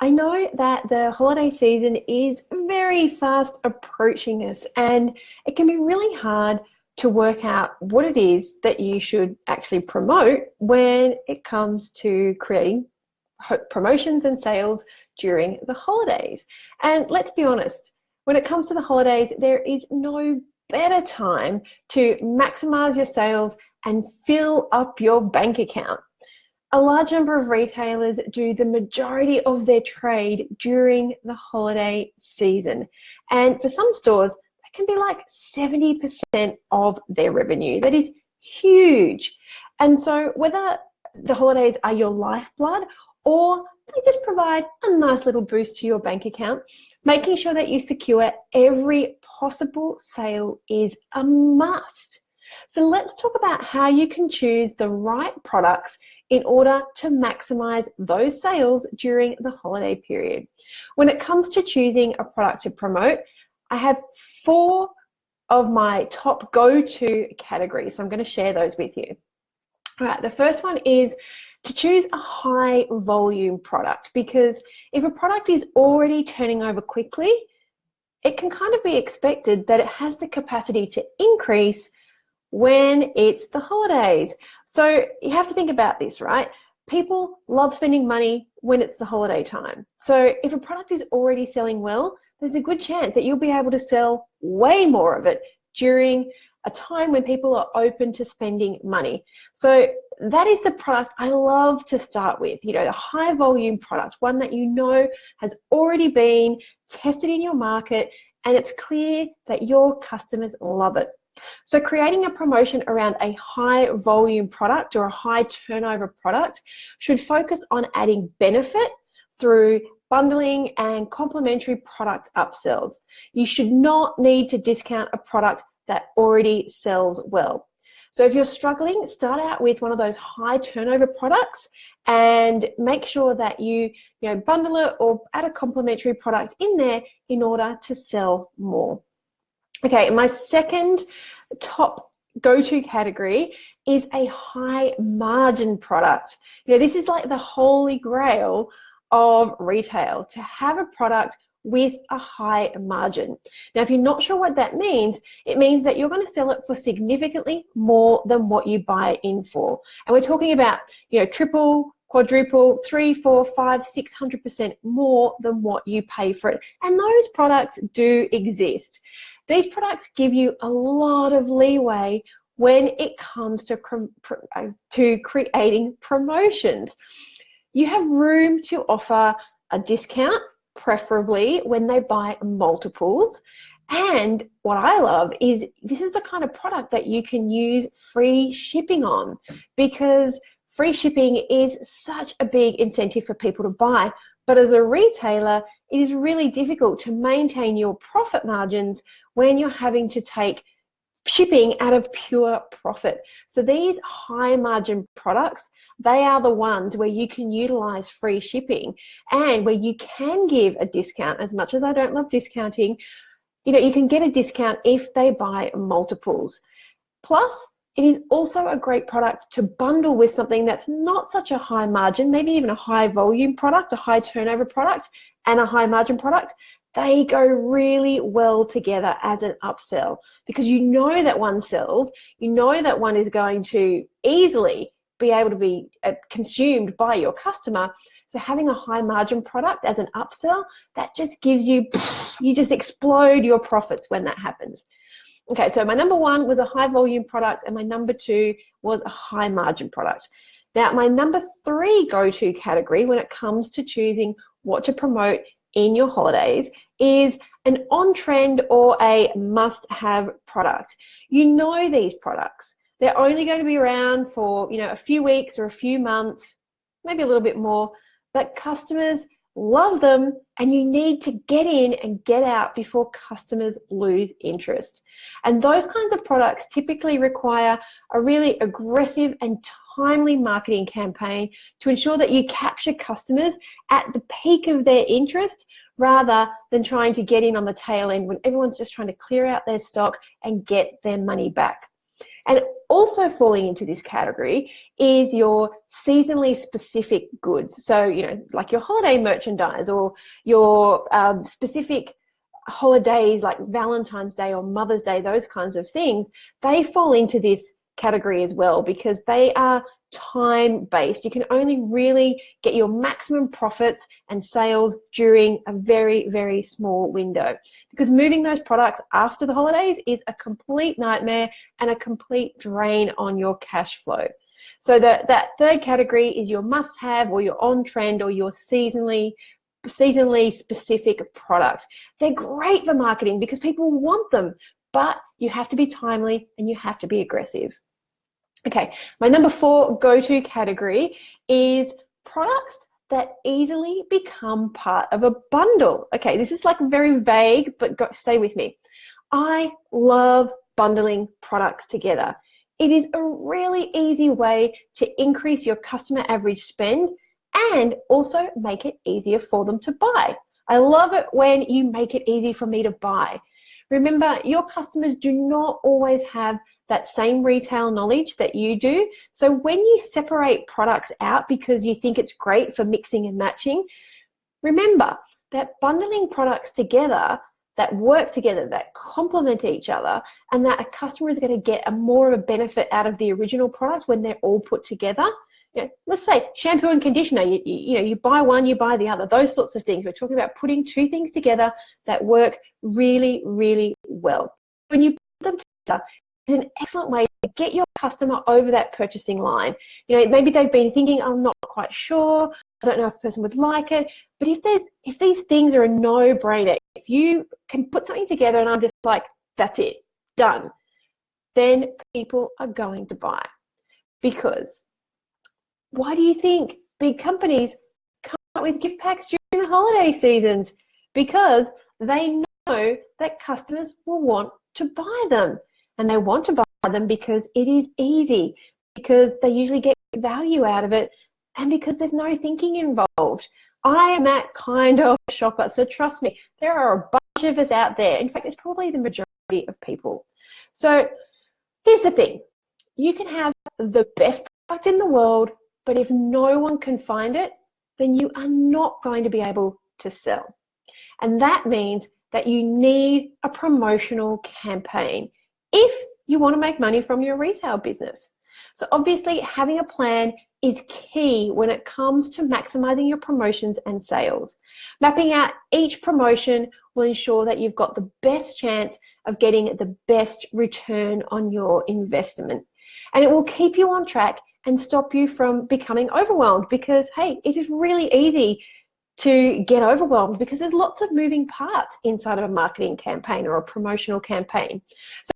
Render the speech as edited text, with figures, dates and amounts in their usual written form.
I know that the holiday season is very fast approaching us, and it can be really hard to work out what it is that you should actually promote when it comes to creating promotions and sales during the holidays. And let's be honest, when it comes to the holidays, there is no better time to maximize your sales and fill up your bank account. A large number of retailers do the majority of their trade during the holiday season. And for some stores, that can be like 70% of their revenue. That is huge. And so whether the holidays are your lifeblood or they just provide a nice little boost to your bank account, making sure that you secure every possible sale is a must. So let's talk about how you can choose the right products in order to maximize those sales during the holiday period. When it comes to choosing a product to promote, I have 4 of my top go-to categories. So I'm going to share those with you. All right, the first one is to choose a high volume product, because if a product is already turning over quickly, it can kind of be expected that it has the capacity to increase when it's the holidays. So you have to think about this, right? People love spending money when it's the holiday time. So if a product is already selling well, there's a good chance that you'll be able to sell way more of it during a time when people are open to spending money. So that is the product I love to start with, the high volume product, one that you know has already been tested in your market and it's clear that your customers love it. So creating a promotion around a high volume product or a high turnover product should focus on adding benefit through bundling and complementary product upsells. You should not need to discount a product that already sells well. So if you're struggling, start out with one of those high turnover products and make sure that you bundle it or add a complementary product in there in order to sell more. Okay, my second top go-to category is a high margin product. This is like the holy grail of retail, to have a product with a high margin. Now, if you're not sure what that means, it means that you're going to sell it for significantly more than what you buy it in for. And we're talking about, triple, quadruple, 3, 4, 5, 600% more than what you pay for it. And those products do exist. These products give you a lot of leeway when it comes to creating promotions. You have room to offer a discount, preferably when they buy multiples. And what I love is this is the kind of product that you can use free shipping on, because free shipping is such a big incentive for people to buy. But as a retailer, it is really difficult to maintain your profit margins when you're having to take shipping out of pure profit. So these high margin products, they are the ones where you can utilize free shipping and where you can give a discount. As much as I don't love discounting, you can get a discount if they buy multiples. Plus, it is also a great product to bundle with something that's not such a high margin, maybe even a high volume product, a high turnover product, and a high margin product. They go really well together as an upsell, because you know that one sells, you know that one is going to easily be able to be consumed by your customer. So having a high margin product as an upsell, that just gives you just explode your profits when that happens. Okay, so my number 1 was a high volume product and my number 2 was a high margin product. Now, my number 3 go-to category when it comes to choosing what to promote in your holidays is an on-trend or a must-have product. You know these products. They're only going to be around for, a few weeks or a few months, maybe a little bit more, but customers love them and you need to get in and get out before customers lose interest. And those kinds of products typically require a really aggressive and timely marketing campaign to ensure that you capture customers at the peak of their interest, rather than trying to get in on the tail end when everyone's just trying to clear out their stock and get their money back. And also falling into this category is your seasonally specific goods. So, like your holiday merchandise or your specific holidays like Valentine's Day or Mother's Day, those kinds of things, they fall into this category as well because they are time-based. You can only really get your maximum profits and sales during a very, very small window, because moving those products after the holidays is a complete nightmare and a complete drain on your cash flow. So that third category is your must-have or your on-trend or your seasonally specific product. They're great for marketing because people want them, but you have to be timely and you have to be aggressive. Okay, my number 4 go-to category is products that easily become part of a bundle. Okay, this is like very vague, but stay with me. I love bundling products together. It is a really easy way to increase your customer average spend and also make it easier for them to buy. I love it when you make it easy for me to buy. Remember, your customers do not always have that same retail knowledge that you do. So when you separate products out because you think it's great for mixing and matching, remember that bundling products together that work together, that complement each other, and that a customer is going to get more of a benefit out of the original product when they're all put together. Let's say shampoo and conditioner, you buy one, you buy the other, those sorts of things. We're talking about putting two things together that work really, really well. When you put them together, it's an excellent way to get your customer over that purchasing line. Maybe they've been thinking, I'm not quite sure, I don't know if a person would like it. But if these things are a no-brainer, if you can put something together and I'm just like, that's it, done, then people are going to buy. Because why do you think big companies come up with gift packs during the holiday seasons? Because they know that customers will want to buy them. And they want to buy them because it is easy, because they usually get value out of it, and because there's no thinking involved. I am that kind of shopper, so trust me, there are a bunch of us out there. In fact, it's probably the majority of people. So here's the thing. You can have the best product in the world, but if no one can find it, then you are not going to be able to sell. And that means that you need a promotional campaign if you want to make money from your retail business. So obviously having a plan is key when it comes to maximizing your promotions and sales. Mapping out each promotion will ensure that you've got the best chance of getting the best return on your investment. And it will keep you on track and stop you from becoming overwhelmed, because, hey, it is really easy to get overwhelmed because there's lots of moving parts inside of a marketing campaign or a promotional campaign. So